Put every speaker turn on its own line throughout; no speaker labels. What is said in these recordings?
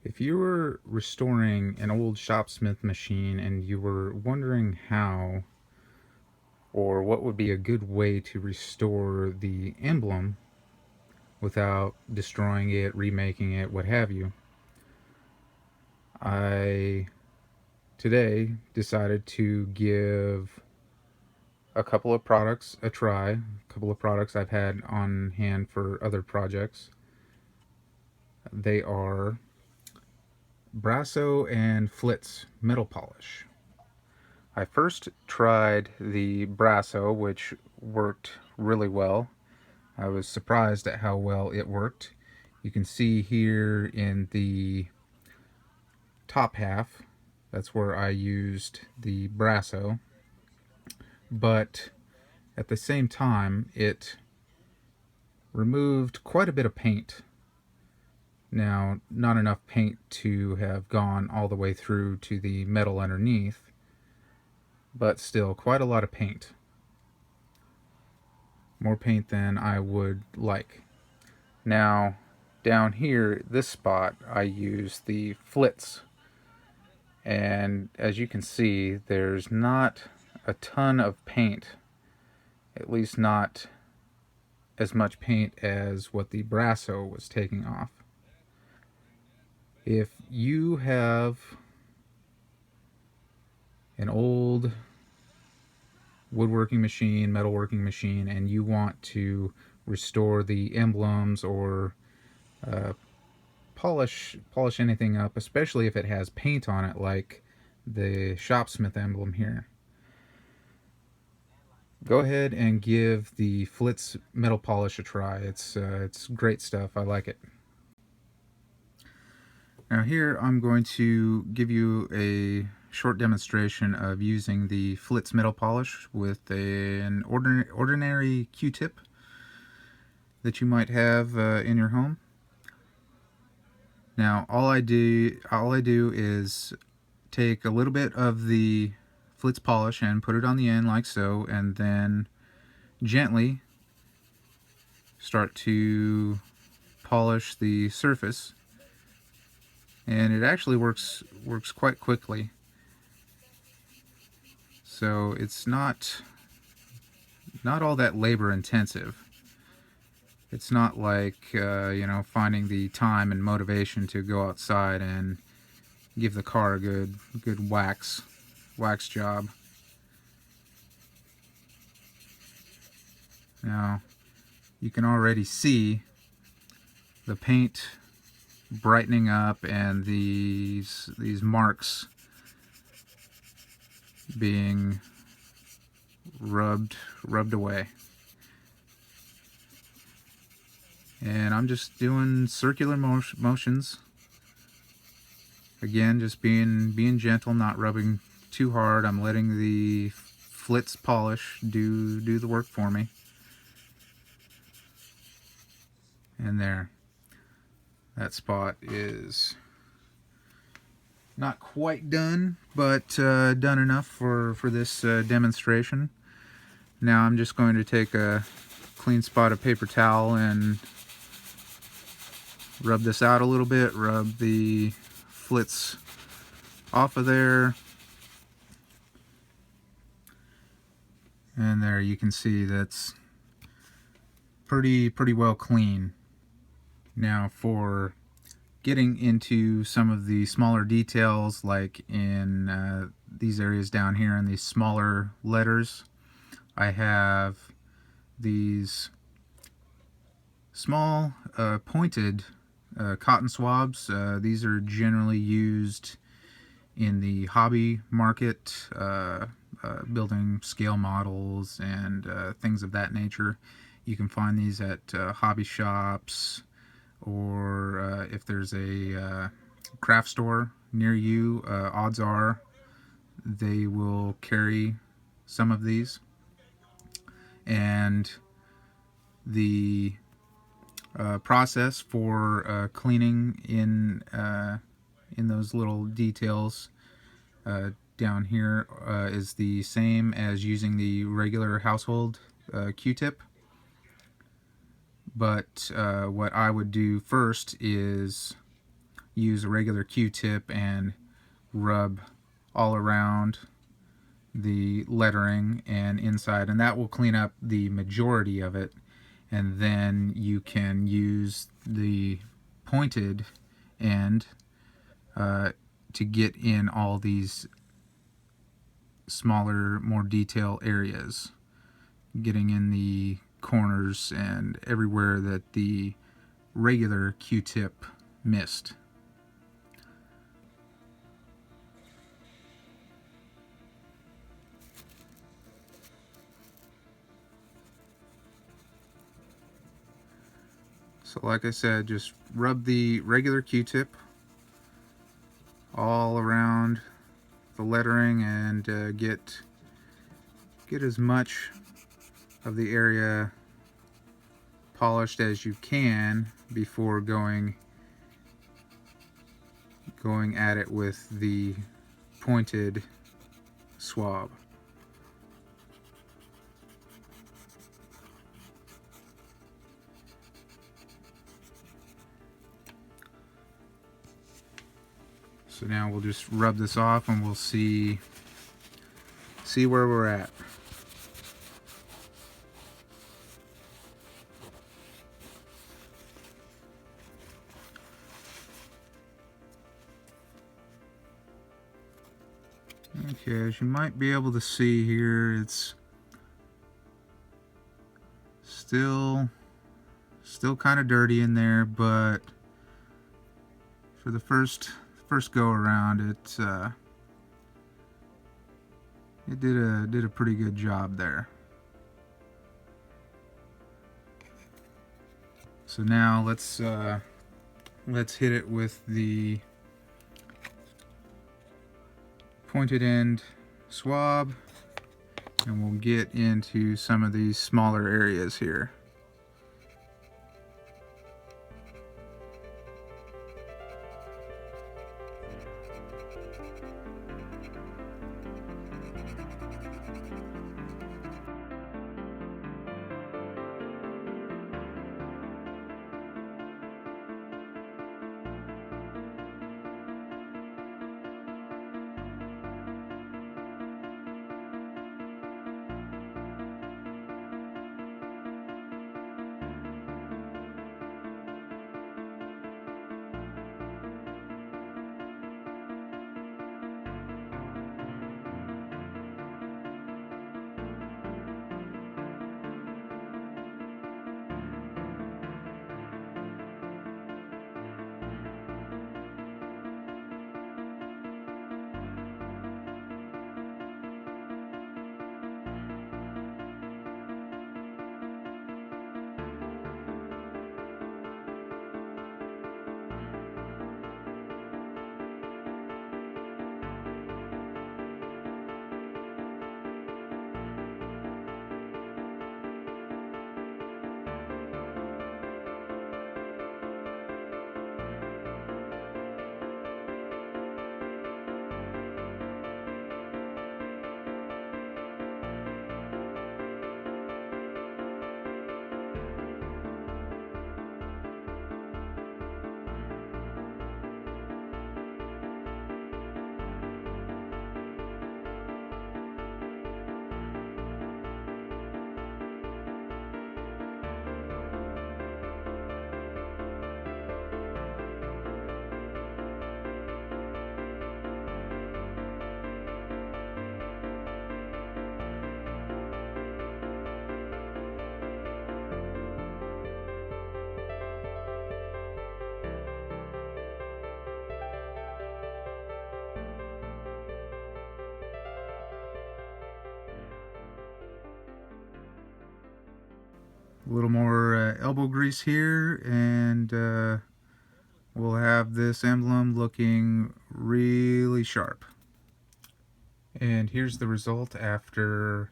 If you were restoring an old Shopsmith machine and you were wondering how or what would be a good way to restore the emblem without destroying it, remaking it, what have you, I today decided to give a couple of products a try, a couple of products I've had on hand for other projects. They are Brasso and Flitz metal polish. I first tried the Brasso, which worked really well. I was surprised at how well it worked. You can see here in the top half, that's where I used the Brasso, but at the same time, it removed quite a bit of paint. Now, not enough paint to have gone all the way through to the metal underneath, but still quite a lot of paint. More paint than I would like. Now, down here, this spot, I use the Flitz. And as you can see, there's not a ton of paint. At least not as much paint as what the Brasso was taking off. If you have an old woodworking machine, metalworking machine, and you want to restore the emblems or polish anything up, especially if it has paint on it like the Shopsmith emblem here, go ahead and give the Flitz metal polish a try. It's great stuff. I like it. Now here I'm going to give you a short demonstration of using the Flitz metal polish with an ordinary Q-tip that you might have in your home. Now all I do is take a little bit of the Flitz polish and put it on the end like so, and then gently start to polish the surface, and it actually works quite quickly. So it's not all that labor intensive. It's not like finding the time and motivation to go outside and give the car a good wax job. Now you can already see the paint brightening up and these marks being rubbed away. And I'm just doing circular motions. Again, just being gentle, not rubbing too hard. I'm letting the Flitz polish do the work for me. And there. That spot is not quite done, but done enough for this demonstration. Now I'm just going to take a clean spot of paper towel and rub this out a little bit, rub the Flitz off of there. And there you can see that's pretty well clean. Now for getting into some of the smaller details, like in these areas down here in these smaller letters, I have these small pointed cotton swabs. These are generally used in the hobby market, building scale models and things of that nature. You can find these at hobby shops, or if there's a craft store near you, odds are they will carry some of these. And the process for cleaning in those little details down here is the same as using the regular household Q-tip. But what I would do first is use a regular Q-tip and rub all around the lettering and inside, and that will clean up the majority of it. And then you can use the pointed end to get in all these smaller, more detailed areas, getting in the corners and everywhere that the regular Q-tip missed. So like I said, just rub the regular Q-tip all around the lettering and get as much of the area polished as you can before going at it with the pointed swab. So now we'll just rub this off and we'll see where we're at. Okay, as you might be able to see here, it's still kind of dirty in there, but for the first go around, it did a pretty good job there. So now let's hit it with the pointed end swab, and we'll get into some of these smaller areas here. A little more elbow grease here, and we'll have this emblem looking really sharp. And here's the result after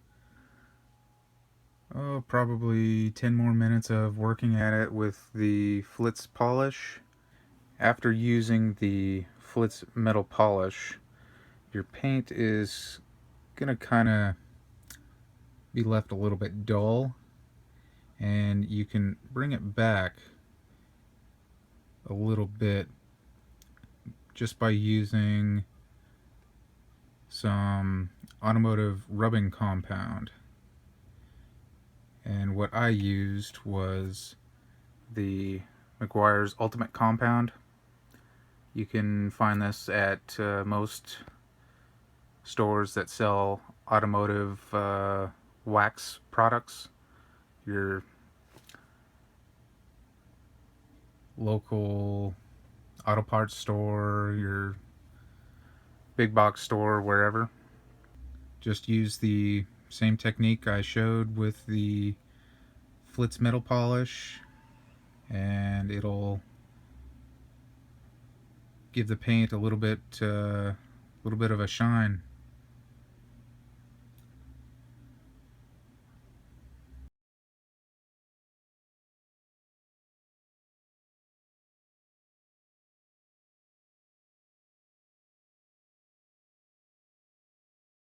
probably 10 more minutes of working at it with the Flitz polish. After using the Flitz metal polish, your paint is gonna kind of be left a little bit dull, and you can bring it back a little bit just by using some automotive rubbing compound. And what I used was the McGuire's Ultimate Compound. You can find this at most stores that sell automotive wax products. Your local auto parts store, your big box store, wherever. Just use the same technique I showed with the Flitz metal polish, and it'll give the paint a little bit of a shine.